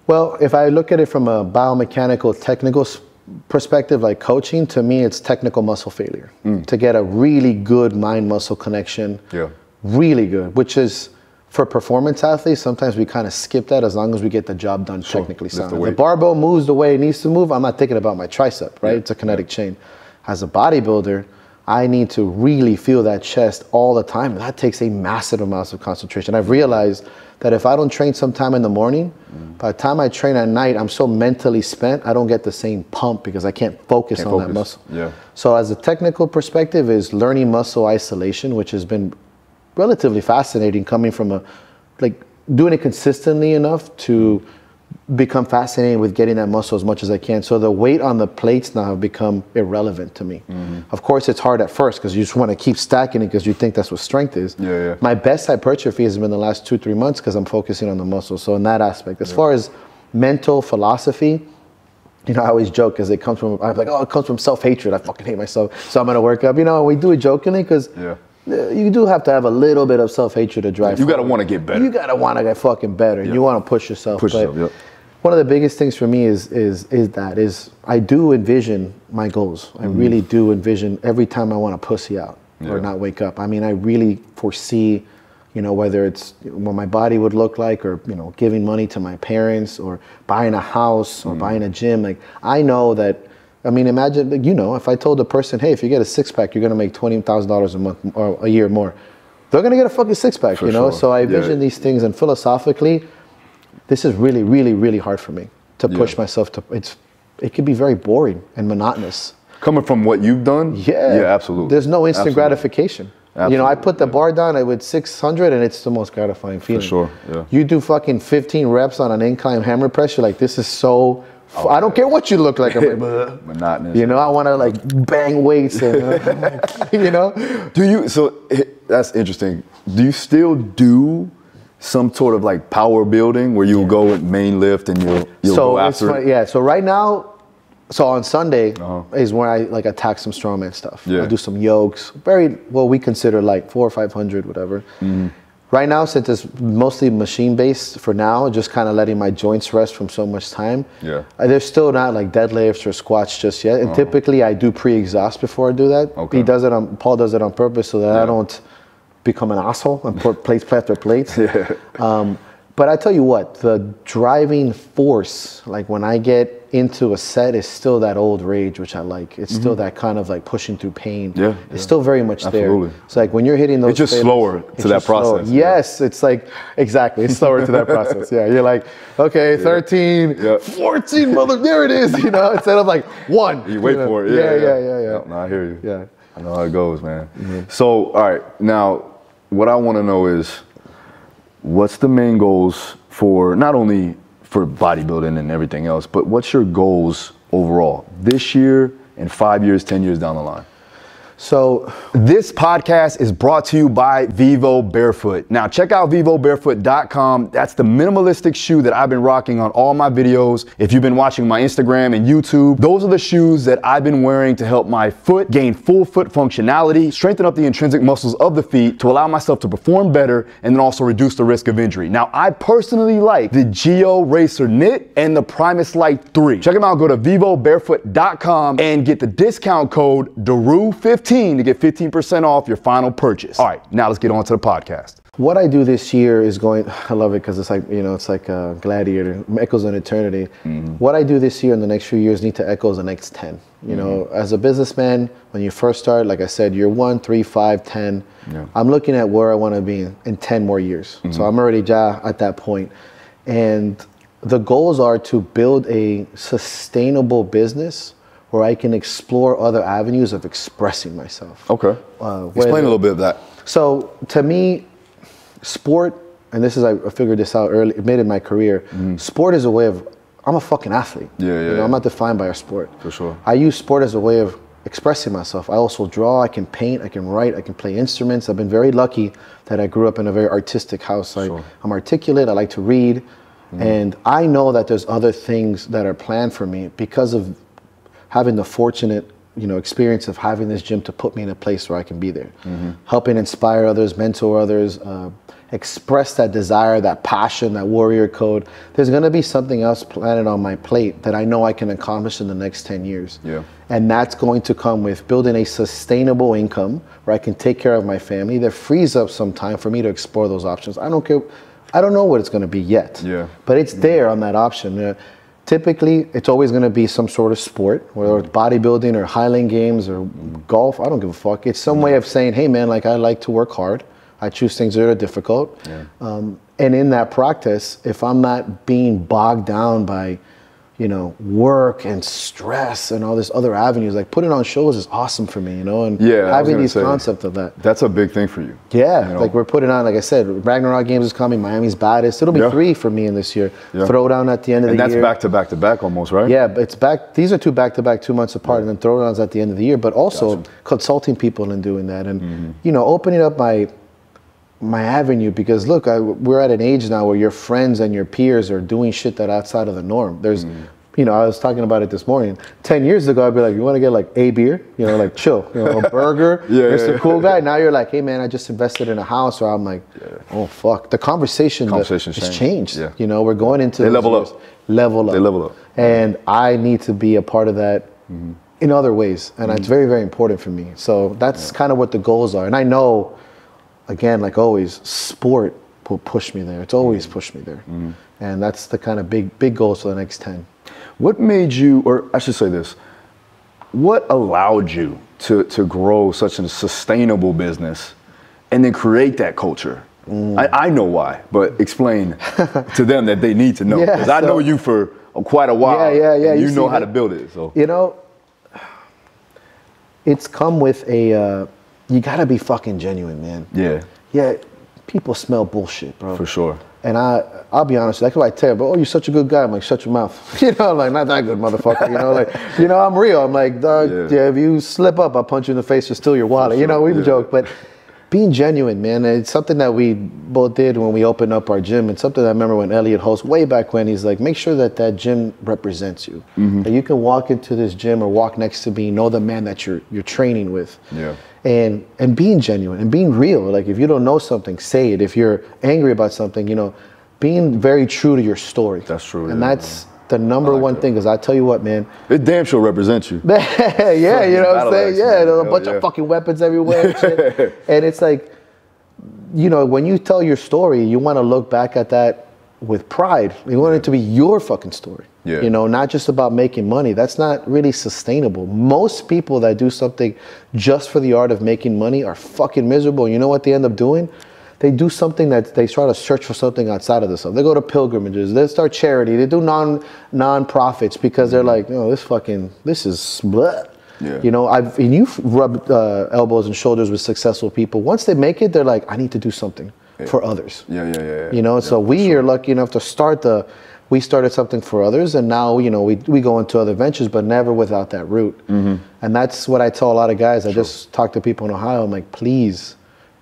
Well, if I look at it from a biomechanical technical perspective, like coaching, to me, it's technical muscle failure. To get a really good mind-muscle connection, really good, which is, for performance athletes, sometimes we kind of skip that as long as we get the job done technically sound. If the barbell moves the way it needs to move, I'm not thinking about my tricep, right? It's a kinetic chain. As a bodybuilder, I need to really feel that chest all the time. And that takes a massive amount of concentration. I've realized that if I don't train sometime in the morning, by the time I train at night, I'm so mentally spent, I don't get the same pump because I can't focus on that muscle. So as a technical perspective is learning muscle isolation, which has been relatively fascinating, coming from doing it consistently enough to become fascinated with getting that muscle as much as I can. So the weight on the plates now have become irrelevant to me. Of course, it's hard at first because you just want to keep stacking it because you think that's what strength is. My best hypertrophy has been the last 2-3 months because I'm focusing on the muscle. So in that aspect, as far as mental philosophy, you know, I always joke because it comes from, I'm like, oh, it comes from self-hatred. I fucking hate myself, so I'm going to work up. You know, we do it jokingly because you do have to have a little bit of self-hatred to drive. You got to want to get better. You got to want to get fucking better. You want to push yourself. One of the biggest things for me is I do envision my goals. I really do envision every time I want to pussy out or not wake up. I mean, I really foresee, you know, whether it's what my body would look like, or, you know, giving money to my parents, or buying a house, or buying a gym. Like, I know that, I mean, imagine, like, you know, if I told a person, hey, if you get a six-pack, you're going to make $20,000 a month or a year more. They're going to get a fucking six-pack, you know? So I envision these things, and philosophically, this is really, really, really hard for me to push myself to, it can be very boring and monotonous. Coming from what you've done? Yeah, absolutely. There's no instant gratification. Absolutely. You know, I put the bar down with 600 and it's the most gratifying feeling. For sure, You do fucking 15 reps on an incline hammer press, you're like, this is so, I don't care what you look like. I'm like, monotonous. You know, I want to like bang weights and, you know. So that's interesting. Do you still do some sort of like power building where you'll go with main lift and you'll go after it? So right now, so on Sunday is where I like attack some strongman stuff. I do some yokes, very, well, we consider like 400 or 500, whatever. Right now, since it's mostly machine based for now, just kind of letting my joints rest from so much time. There's still not like deadlifts or squats just yet. And typically I do pre-exhaust before I do that. Paul does it on purpose so that I don't become an asshole and put plates after plates. But I tell you what, the driving force, like when I get into a set, is still that old rage, which I like. It's still that kind of like pushing through pain. It's still very much there. It's like when you're hitting those, it's just slower to that process. Yes, it's like, exactly, it's slower to that process. You're like, okay, 13, 14, mother, there it is, you know, instead of like 1. You wait for it. No, I hear you. I know how it goes, man. So, all right, now, what I want to know is, what's the main goals for, not only for bodybuilding and everything else, but what's your goals overall this year and 5 years, 10 years down the line? So this podcast is brought to you by Vivo Barefoot. Now check out vivobarefoot.com. That's the minimalistic shoe that I've been rocking on all my videos. If you've been watching my Instagram and YouTube, those are the shoes that I've been wearing to help my foot gain full foot functionality, strengthen up the intrinsic muscles of the feet to allow myself to perform better, and then also reduce the risk of injury. Now I personally like the Geo Racer Knit and the Primus Light 3. Check them out. Go to vivobarefoot.com and get the discount code DARU15 to get 15% off your final purchase. All right, now let's get on to the podcast. What I do this year is going, I love it because it's like, you know, it's like a gladiator, echoes in eternity. What I do this year and the next few years need to echo the next 10. You know, as a businessman, when you first start, like I said, year 1, 3, 5, 10, I'm looking at where I want to be in 10 more years. So I'm already at that point. And the goals are to build a sustainable business where I can explore other avenues of expressing myself. Okay. Explain a little bit of that. So to me, sport, and this is, I figured this out early, mid in my career, sport is a way of, I'm a fucking athlete. You know, I'm not defined by a sport. For sure. I use sport as a way of expressing myself. I also draw, I can paint, I can write, I can play instruments. I've been very lucky that I grew up in a very artistic house. I'm articulate, I like to read, and I know that there's other things that are planned for me because of having the fortunate, you know, experience of having this gym to put me in a place where I can be there, helping inspire others, mentor others, express that desire, that passion, that warrior code, there's going to be something else planted on my plate that I know I can accomplish in the next 10 years. Yeah. And that's going to come with building a sustainable income where I can take care of my family that frees up some time for me to explore those options. I don't care. I don't know what it's going to be yet. Yeah. But it's there on that option. Typically, it's always going to be some sort of sport, whether it's bodybuilding or Highland Games or golf. I don't give a fuck. It's some way of saying, hey, man, like I like to work hard. I choose things that are difficult. Yeah. And in that practice, if I'm not being bogged down by, you know, work and stress and all this other avenues, like putting on shows is awesome for me, you know, and having these concepts of that. That's a big thing for you. Yeah, you know? like we're putting on, like I said, Ragnarok Games is coming, Miami's Baddest. It'll be 3 for me in this year. Throwdown at the end of the year. And that's back to back to back almost, right? Yeah, but it's back. These are 2 back-to-back, 2 months apart, and then Throwdowns at the end of the year, but also consulting people and doing that. And, you know, opening up my avenue, because look, we're at an age now where your friends and your peers are doing shit that outside of the norm. There's, you know, I was talking about it this morning. 10 years ago, I'd be like, you want to get like a beer? You know, like chill, you know, a burger, Mr. Cool Guy. Now you're like, hey man, I just invested in a house. Or I'm like, oh fuck. The conversation has changed. Yeah. You know, we're going into They level up. Level up. They level up. And I need to be a part of that in other ways. And it's very, very important for me. So that's kind of what the goals are. And I know, again, like always, sport will push me there. It's always pushed me there. And that's the kind of big goals for the next 10. What made you, or I should say this, what allowed you to grow such a sustainable business and then create that culture? I know why, but explain to them that they need to know. Because I know you for quite a while. Yeah. You know how to build it. So you know, it's come with a, you gotta be fucking genuine, man. Yeah, people smell bullshit, bro. For sure. And I'll be honest, that's why I tell you, bro, oh, you're such a good guy. I'm like, shut your mouth. You know, like, not that good, motherfucker. You know, like, you know, I'm real. I'm like, dog, if you slip up, I'll punch you in the face or steal your wallet. You know, we joke, but being genuine, man, it's something that we both did when we opened up our gym. It's something I remember when Elliot hosts way back when, he's like, make sure that gym represents you. That you can walk into this gym or walk next to me, know the man that you're training with. And being genuine and being real. Like if you don't know something, say it. If you're angry about something, you know, being very true to your story. That's true. And that's the number one thing, because I tell you what, man. It damn sure represents you. You know what I'm saying? There's a bunch of fucking weapons everywhere and shit. And it's like, you know, when you tell your story, you want to look back at that with pride. You want it to be your fucking story. You know, not just about making money. That's not really sustainable. Most people that do something just for the art of making money are fucking miserable. You know what they end up doing? They do something that they try to search for something outside of themselves. They go to pilgrimages. They start charity. They do non-profits because they're like, oh, this is blah. You know, and you've rubbed elbows and shoulders with successful people. Once they make it, they're like, I need to do something for others. You know, so we are lucky enough to we started something for others, and now, you know, we go into other ventures, but never without that root. And that's what I tell a lot of guys. I just talk to people in Ohio. I'm like, please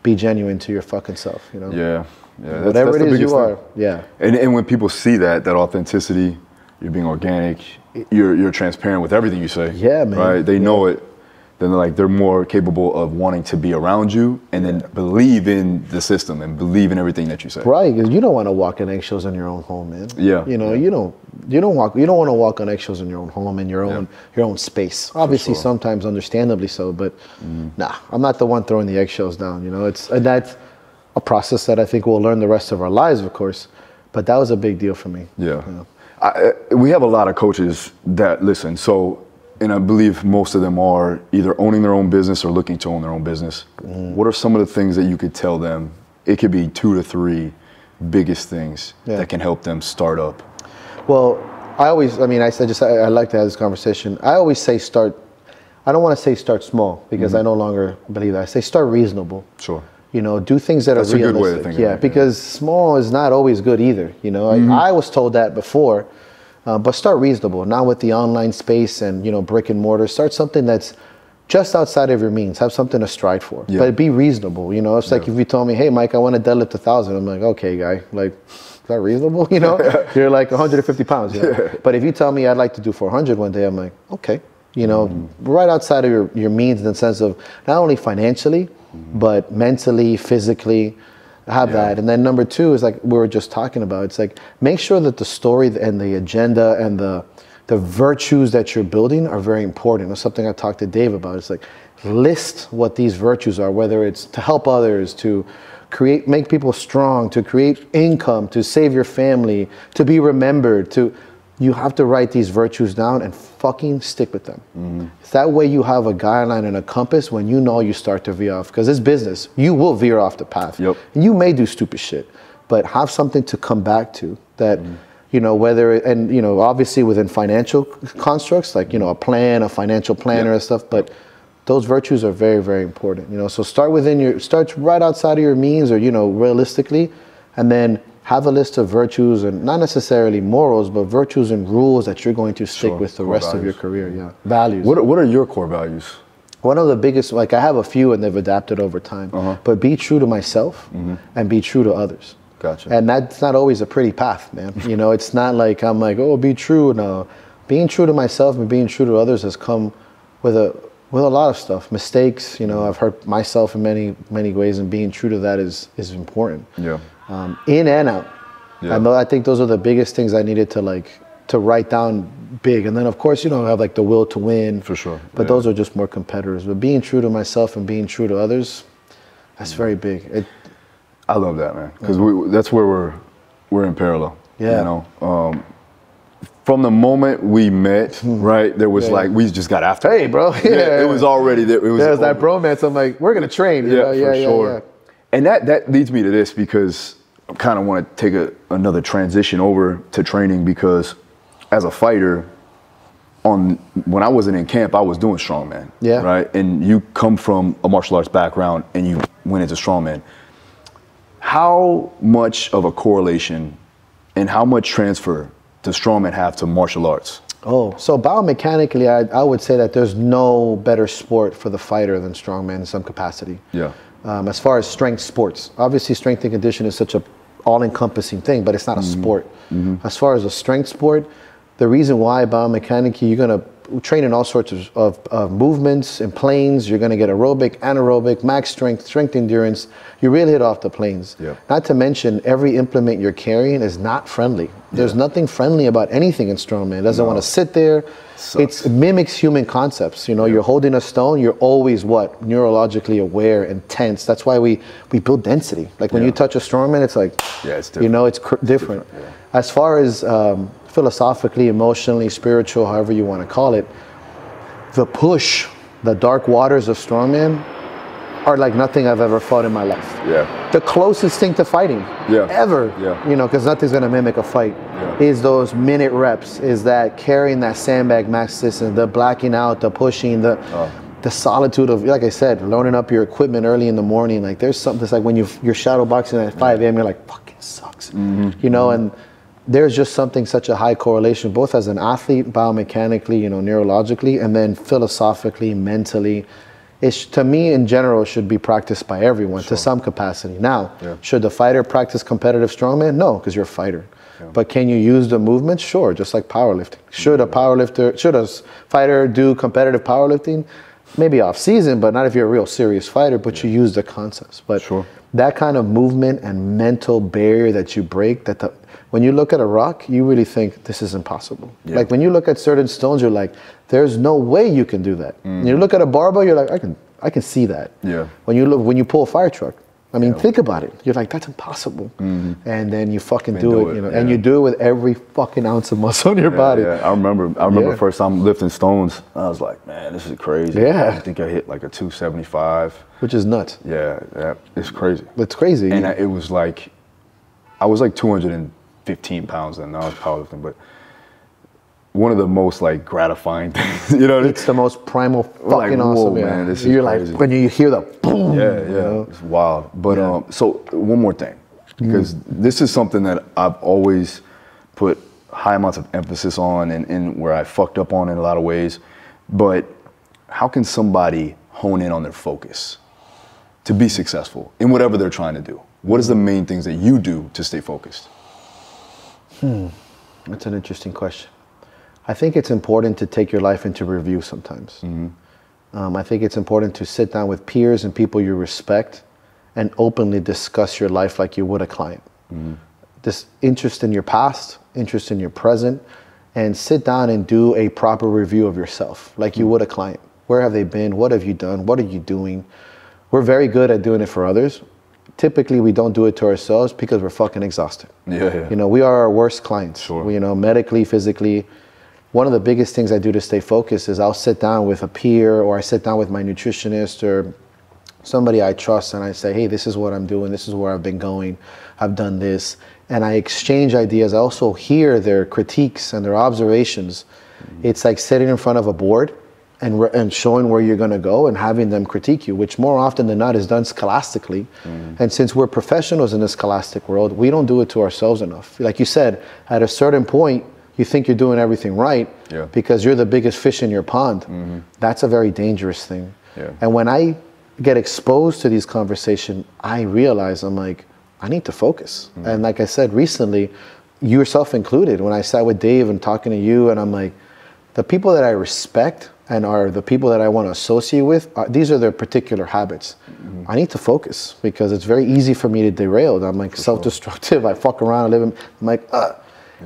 be genuine to your fucking self, you know? Whatever it is you are. And when people see that authenticity, you're being organic, you're transparent with everything you say. Man. Right? They know it. Then they're more capable of wanting to be around you and then believe in the system and believe in everything that you say. Right, because you don't want to walk in eggshells in your own home, man. You know, you don't want to walk on eggshells in your own home, in your own space. Obviously, sometimes understandably so, but nah, I'm not the one throwing the eggshells down. You know, and that's a process that I think we'll learn the rest of our lives, of course. But that was a big deal for me. You know? We have a lot of coaches that listen. So. And I believe most of them are either owning their own business or looking to own their own business. What are some of the things that you could tell them? It could be 2 to 3 biggest things that can help them start up. Well, I like to have this conversation. I always say I don't want to say start small, because I no longer believe that. I say start reasonable. You know, do things that are realistic. That's a good way of thinking. Because small is not always good either. You know, I was told that before. But start reasonable. Now with the online space and, you know, brick and mortar, start something that's just outside of your means. Have something to strive for. But be reasonable. You know, it's like if you told me, hey, Mike, I want to deadlift 1,000. I'm like, okay, guy, like, is that reasonable? You know, you're like 150 pounds. You know? But if you tell me I'd like to do 400 one day, I'm like, okay. You know, right outside of your means, in the sense of not only financially, but mentally, physically. have that. And then number two is like we were just talking about. It's like make sure that the story and the agenda and the virtues that you're building are very important. It's something I talked to Dave about. It's like list what these virtues are, whether it's to help others, to make people strong, to create income, to save your family, to be remembered, you have to write these virtues down and fucking stick with them. That way you have a guideline and a compass when you know you start to veer off. Because it's business. You will veer off the path. And you may do stupid shit, but have something to come back to that, you know, obviously within financial constructs, like, you know, a plan, a financial planner and stuff, but those virtues are very, very important. You know, so start right outside of your means or, you know, realistically, and then have a list of virtues and not necessarily morals, but virtues and rules that you're going to stick with the rest of your career. Values. What are your core values? One of the biggest, like I have a few and they've adapted over time, but be true to myself and be true to others. Gotcha. And that's not always a pretty path, man. You know, it's not like I'm like, oh, be true. No, being true to myself and being true to others has come with a lot of stuff, mistakes. You know, I've hurt myself in many ways, and being true to that is important. In and out. I think those are the biggest things I needed to write down big. And then of course, you know, I have like the will to win. For sure. But those are just more competitors. But being true to myself and being true to others, that's very big. I love that, man, because that's where we're in parallel. You know, from the moment we met, right, there was like we just got after. Hey, bro. It was already there. It was that bromance. I'm like, we're gonna train. For sure. And that leads me to this, because I kind of want to take another transition over to training, because as a fighter, when I wasn't in camp, I was doing strongman. Right. And you come from a martial arts background and you went into strongman. How much of a correlation and how much transfer does strongman have to martial arts? So biomechanically, I would say that there's no better sport for the fighter than strongman in some capacity. As far as strength sports, obviously strength and conditioning is such a all-encompassing thing, but it's not a sport. As far as a strength sport, the reason why biomechanically you're going to train in all sorts of movements and planes. You're going to get aerobic, anaerobic, max strength, strength endurance. You really hit off the planes. Not to mention every implement you're carrying is not friendly. There's nothing friendly about anything in strongman. It doesn't want to sit there. It mimics human concepts. You know, you're holding a stone, you're always neurologically aware and tense. That's why we build density. Like when you touch a strongman, it's like, it's different. You know, it's different. As far as philosophically, emotionally, spiritual, however you want to call it, the push, the dark waters of strongman are like nothing I've ever fought in my life. The closest thing to fighting ever, you know, because nothing's going to mimic a fight, is those minute reps, is that carrying that sandbag max system, the blacking out, the pushing, the solitude of, like I said, loading up your equipment early in the morning. Like there's something that's like when you're shadow boxing at 5 a.m., you're like, fucking sucks, you know, and there's just such a high correlation, both as an athlete, biomechanically, you know, neurologically, and then philosophically, mentally. To me, in general, should be practiced by everyone to some capacity. Now, should the fighter practice competitive strongman? No, because you're a fighter. But can you use the movements? Sure, just like powerlifting. Should a fighter do competitive powerlifting? Maybe off season, but not if you're a real serious fighter, but you use the concepts. But that kind of movement and mental barrier that you break, when you look at a rock, you really think this is impossible. Like when you look at certain stones, you're like, there's no way you can do that. And you look at a barbell, you're like, I can see that. When you pull a fire truck, I mean, think about it. You're like, that's impossible. And then you fucking do it, you know, and you do it with every fucking ounce of muscle in your body. I remember first time lifting stones, I was like, man, this is crazy. I think I hit like a 275. Which is nuts. It's crazy. It's crazy. And it was like, I was like 215 pounds and I was powerlifting, but one of the most like gratifying things, you know. It's the most primal fucking awesome, man. This is You're crazy. Like, when you hear the boom. You know? It's wild. But so one more thing, because this is something that I've always put high amounts of emphasis on and where I fucked up on in a lot of ways. But how can somebody hone in on their focus to be successful in whatever they're trying to do? What is the main things that you do to stay focused? That's an interesting question. I think it's important to take your life into review sometimes. I think it's important to sit down with peers and people you respect and openly discuss your life like you would a client. This interest in your past, interest in your present, and sit down and do a proper review of yourself like you would a client. Where have they been? What have you done? What are you doing? We're very good at doing it for others. Typically, we don't do it to ourselves because we're fucking exhausted. Yeah. You know, we are our worst clients. Sure. You know, medically, physically. One of the biggest things I do to stay focused is I'll sit down with a peer, or I sit down with my nutritionist or somebody I trust, and I say, hey, this is what I'm doing. This is where I've been going. I've done this. And I exchange ideas. I also hear their critiques and their observations. It's like sitting in front of a board and showing where you're going to go and having them critique you, which more often than not is done scholastically. And since we're professionals in the scholastic world, we don't do it to ourselves enough. Like you said, at a certain point, you think you're doing everything right because you're the biggest fish in your pond. That's a very dangerous thing. And when I get exposed to these conversations, I realize I'm like, I need to focus. And like I said recently, yourself included, when I sat with Dave and talking to you, and I'm like, the people that I respect and are the people that I want to associate with, these are their particular habits. I need to focus because it's very easy for me to derail. I'm like self-destructive. I fuck around, I live in, I'm like,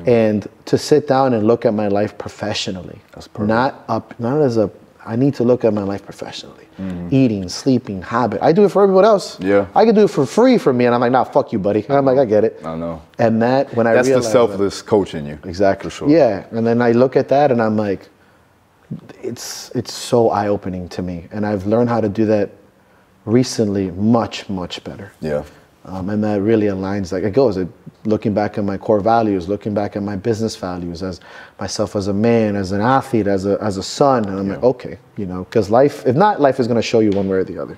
And to sit down and look at my life professionally. That's perfect. Not as a, I need to look at my life professionally. Eating, sleeping, habit. I do it for everyone else. I can do it for free for me. And I'm like, nah, fuck you, buddy. And I'm like, I get it. I know. And that, when I realize that's the selfless coach in you. Exactly. For sure. Yeah. And then I look at that and I'm like, it's so eye-opening to me. And I've learned how to do that recently much, much better. And that really aligns, like it goes, looking back at my core values, looking back at my business values as myself as a man, as an athlete, as a son. And I'm like, okay, you know, because life, if not, life is going to show you one way or the other.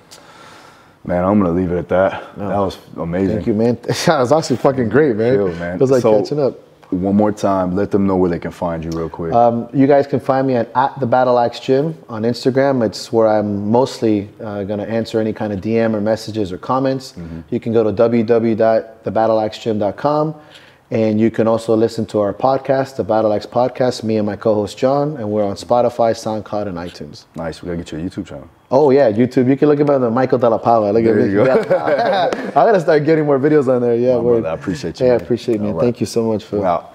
Man, I'm going to leave it at that. That was amazing. Thank you, man. That was actually fucking great, man. Chill, man. It was like catching up. One more time, let them know where they can find you real quick. You guys can find me at the Battle Axe Gym on Instagram. It's where I'm mostly going to answer any kind of DM or messages or comments. You can go to www.thebattleaxegym.com, and you can also listen to our podcast, the Battle Axe Podcast, me and my co-host John, and we're on Spotify, SoundCloud, and iTunes. Nice. We got to get your YouTube channel. Oh, yeah, YouTube. You can look at the Michael Della Pava. Look at me. I got to start getting more videos on there. Yeah, brother, I appreciate you. Yeah, I appreciate you, man. Thank you so much for... Wow.